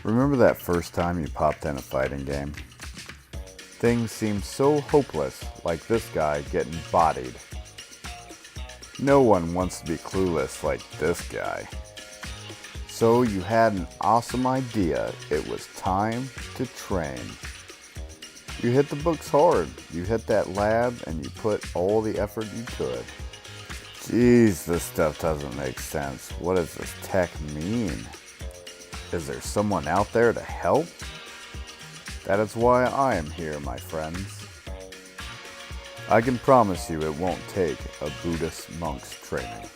Remember that first time you popped in a fighting game? Things seemed so hopeless, like this guy getting bodied. No one wants to be clueless like this guy. So you had an awesome idea. It was time to train. You hit the books hard. You hit that lab and you put all the effort you could. Geez, this stuff doesn't make sense. What does this tech mean? Is there someone out there to help? That is why I am here, my friends. I can promise you it won't take a Buddhist monk's training.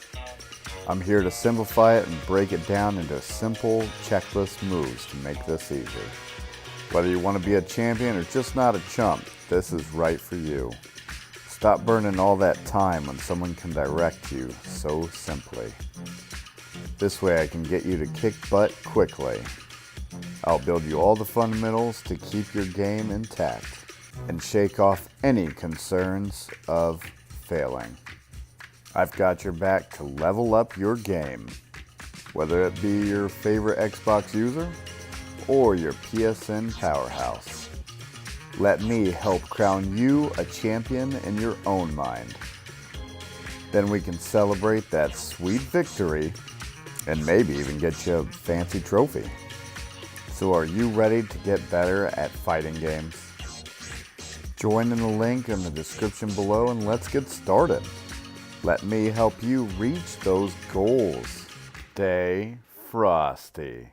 I'm here to simplify it and break it down into simple checklist moves to make this easy. Whether you want to be a champion or just not a chump, this is right for you. Stop burning all that time when someone can direct you so simply. This way I can get you to kick butt quickly. I'll build you all the fundamentals to keep your game intact and shake off any concerns of failing. I've got your back to level up your game, whether it be your favorite Xbox user or your PSN powerhouse. Let me help crown you a champion in your own mind. Then we can celebrate that sweet victory and maybe even get you a fancy trophy. So are you ready to get better at fighting games? Join in the link in the description below and let's get started. Let me help you reach those goals. Stay frosty.